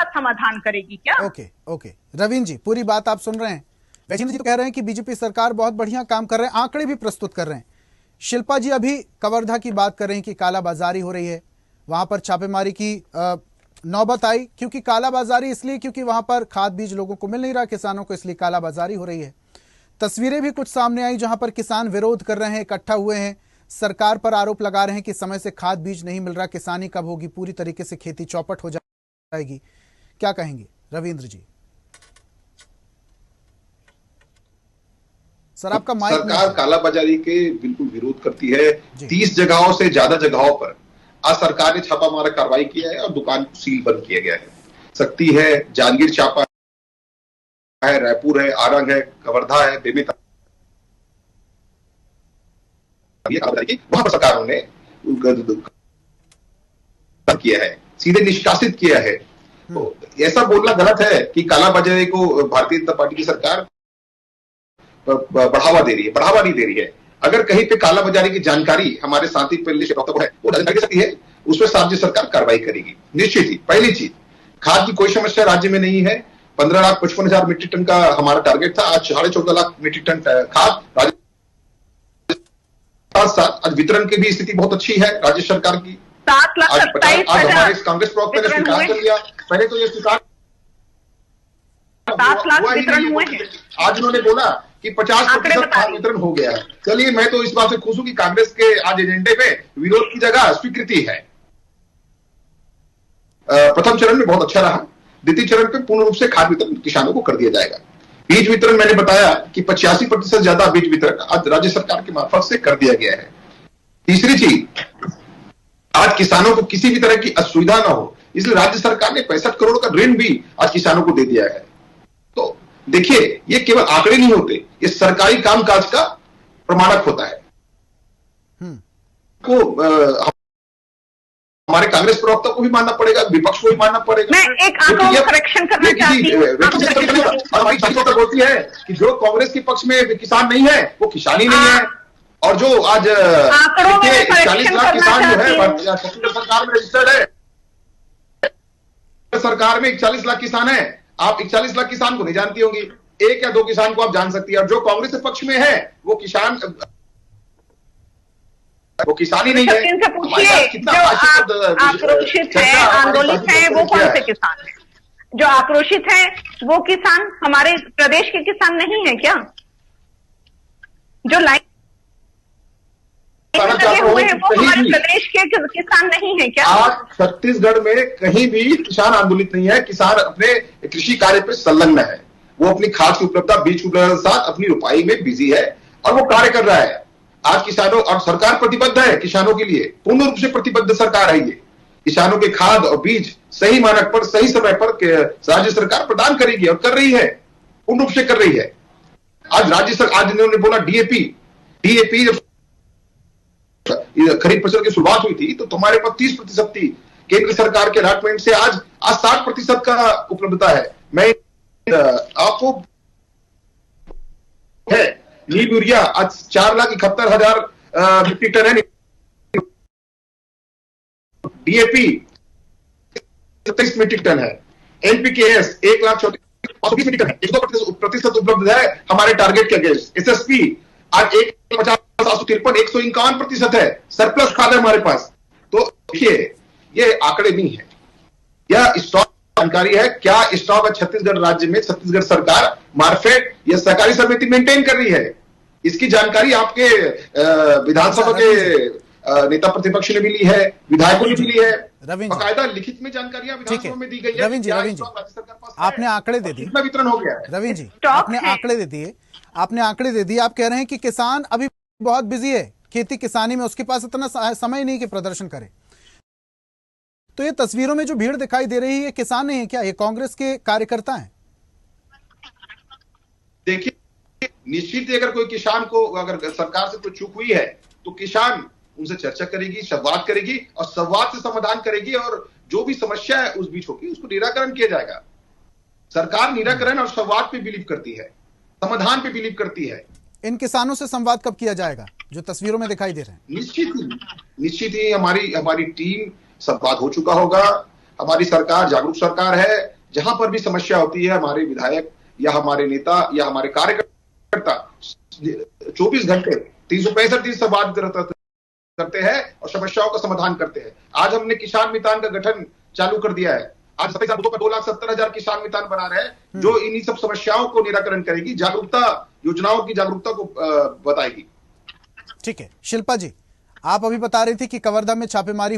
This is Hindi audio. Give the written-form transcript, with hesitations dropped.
समाधान करेगी क्या? ओके रवीन जी, पूरी बात आप सुन रहे हैं। वैजेंद्र जी तो कह रहे हैं कि बीजेपी सरकार बहुत बढ़िया काम कर रहे हैं, आंकड़े भी प्रस्तुत कर रहे हैं। शिल्पा जी अभी कवर्धा की बात कर रही हैं कि कालाबाजारी हो रही है, वहां पर छापेमारी की नौबत आई, क्योंकि कालाबाजारी इसलिए क्योंकि वहां पर खाद बीज लोगों को मिल नहीं रहा, किसानों को, इसलिए कालाबाजारी हो रही है। तस्वीरें भी कुछ सामने आई जहां पर किसान विरोध कर रहे हैं, इकट्ठा हुए हैं, सरकार पर आरोप लगा रहे हैं कि समय से खाद बीज नहीं मिल रहा, किसानी कब होगी, पूरी तरीके से खेती चौपट हो जाएगी। क्या कहेंगे रविंद्र जी? सर आपका माइक। सरकार कालाबाजारी के बिल्कुल विरोध करती है। 30 जगहों से ज्यादा जगहों पर आज सरकार ने छापामार कार्रवाई किया है और दुकान को सील बंद किया गया है। सकती है, जांजगीर चांपा है, रायपुर है, आरंग है, कवर्धा है, बेमेतरा, वहां पर सरकारों ने किया है, सीधे निष्कासित किया है। तो ऐसा बोलना गलत है कि कालाबाजारी को भारतीय जनता पार्टी की सरकार बढ़ावा दे रही है। बढ़ावा नहीं दे रही है। अगर कहीं पे कालाबाजारी की जानकारी हमारे साथी पहले से है, वो जानकारी दे सकती है, उसमें राज्य सरकार कार्रवाई करेगी निश्चित ही। पहली चीज, खाद की कोई समस्या राज्य में नहीं है। 15,55,000 मीट्रिक टन का हमारा टारगेट था, आज 14.5 लाख मीट्रिक टन खाद राज्य। साथ आज वितरण की भी स्थिति बहुत अच्छी है राज्य सरकार की। 7,27,000 आज हमारे कांग्रेस प्रवक्ता ने स्वीकार कर लिया। पहले तो ये स्वीकार 7 लाख वितरण हुए हैं। आज उन्होंने बोला कि 50% खाद वितरण हो गया है। चलिए, मैं तो इस बात से खुश हूं कि कांग्रेस के आज एजेंडे में विरोध की जगह स्वीकृति है। प्रथम चरण में बहुत अच्छा रहा। द्वितीय चरण पे पूर्ण रूप से खाद वितरण किसानों को कर दिया जाएगा। बीज वितरण मैंने बताया कि 85% ज्यादा बीज वितरण आज राज्य सरकार के मार्फत से कर दिया गया है। तीसरी चीज, आज किसानों को किसी भी तरह की असुविधा ना हो, इसलिए राज्य सरकार ने 65 करोड़ का ऋण भी आज किसानों को दे दिया है। तो देखिए, ये केवल आंकड़े नहीं होते, ये सरकारी कामकाज का प्रमाणक होता है। को हमारे कांग्रेस प्रवक्ता को भी मानना पड़ेगा, विपक्ष को भी मानना पड़ेगा। मैं एक आंकड़ों को करेक्शन करना चाहती हूँ। हमारी सरकार बोलती है कि जो कांग्रेस के पक्ष में किसान नहीं है वो किसान ही नहीं है। और जो आज 40 लाख किसान जो है छत्तीसगढ़ सरकार में रजिस्टर्ड है, सरकार में 41 लाख किसान है। आप 41 लाख किसान को नहीं जानती होंगी, 1 या 2 किसान को आप जान सकती है। और जो कांग्रेस के पक्ष में है वो किसान, वो किसान ही नहीं है। इनसे पूछिए, जो आक्रोशित है, आंदोलित है, वो कौन से किसान है? जो आक्रोशित है वो किसान हमारे प्रदेश के किसान नहीं है क्या? जो लाइन लगे हुए हैं वो हमारे प्रदेश के किसान नहीं है क्या? आज छत्तीसगढ़ में कहीं भी किसान आंदोलित नहीं है। किसान अपने कृषि कार्य पे संलग्न है। वो अपनी खाद की उपलब्धता, बीज की उपलब्धता के साथ अपनी रोपाई में बिजी है और वो कार्य कर रहा है। आज किसानों और सरकार प्रतिबद्ध है किसानों के लिए, पूर्ण रूप से प्रतिबद्ध सरकार है ये। किसानों के खाद और बीज सही मानक पर, सही समय पर राज्य सरकार प्रदान करेगी और कर रही है, पूर्ण रूप से कर रही है। आज राज्य सरकार, आज इन्होंने बोला डीएपी जब खरीफ फसल की शुरुआत हुई थी तो तुम्हारे पास 30% थी केंद्र सरकार के अलॉटमेंट से, आज 60% का उपलब्धता है। मैं आपको है नीब यूरिया आज 4,71,000 मीट्रिक टन है। डीएपी 27 मीट्रिक टन है। एनपीकेएस 1,34,520 मीट्रिक टन है, 102% उपलब्ध है हमारे टारगेट के अगेंस्ट। एसएसपी आज 1,50,753 है, सरप्लस खाद है हमारे पास। तो देखिए, ये आंकड़े नहीं है, यह स्टॉक जानकारी है। क्या स्टॉक है छत्तीसगढ़ राज्य में, छत्तीसगढ़ सरकार मार्फेट या सहकारी समिति मेंटेन कर रही है, इसकी जानकारी आपके विधानसभा के नेता प्रतिपक्ष ने भी ली है, विधायकों ने भी ली है, बाकायदा लिखित में जानकारियां विधानसभा में दी गई है। रविंद्र जी, आपने आंकड़े दे दिए, कितना वितरण हो गया है? रविंद्र जी, आपने आंकड़े दे दिए, आप कह रहे हैं कि किसान अभी बहुत बिजी है खेती किसानी में, उसके पास इतना समय नहीं कि प्रदर्शन करे। तो ये तस्वीरों में जो भीड़ दिखाई दे रही है, ये किसान नहीं है क्या, ये कांग्रेस के कार्यकर्ता हैं? देखिए, निश्चित ही अगर कोई किसान को, अगर सरकार से कोई चूक हुई है तो किसान उनसे चर्चा करेगी, संवाद करेगी और संवाद से समाधान करेगी, और जो भी समस्या है उस बीच होगी उसको निराकरण किया जाएगा। सरकार निराकरण और संवाद पे बिलीव करती है, समाधान पे बिलीव करती है। इन किसानों से संवाद कब किया जाएगा जो तस्वीरों में दिखाई दे रहे हैं? निश्चित ही हमारी टीम संवाद हो चुका होगा। हमारी सरकार जागरूक सरकार है, जहां पर भी समस्या होती है, हमारे विधायक या हमारे नेता या हमारे कार्यकर्ता 24 घंटे 365 दिन संवाद करते हैं और समस्याओं का समाधान करते हैं। आज हमने किसान मितान का गठन चालू कर दिया है। आज 2,70,000 किसान मितान बना रहे हैं, जो इन्हीं सब समस्याओं को निराकरण करेगी, जागरूकता योजनाओं की जागरूकता को बताएगी। ठीक है शिल्पा जी, आप अभी बता रही थी कि कवर्धा में छापेमारी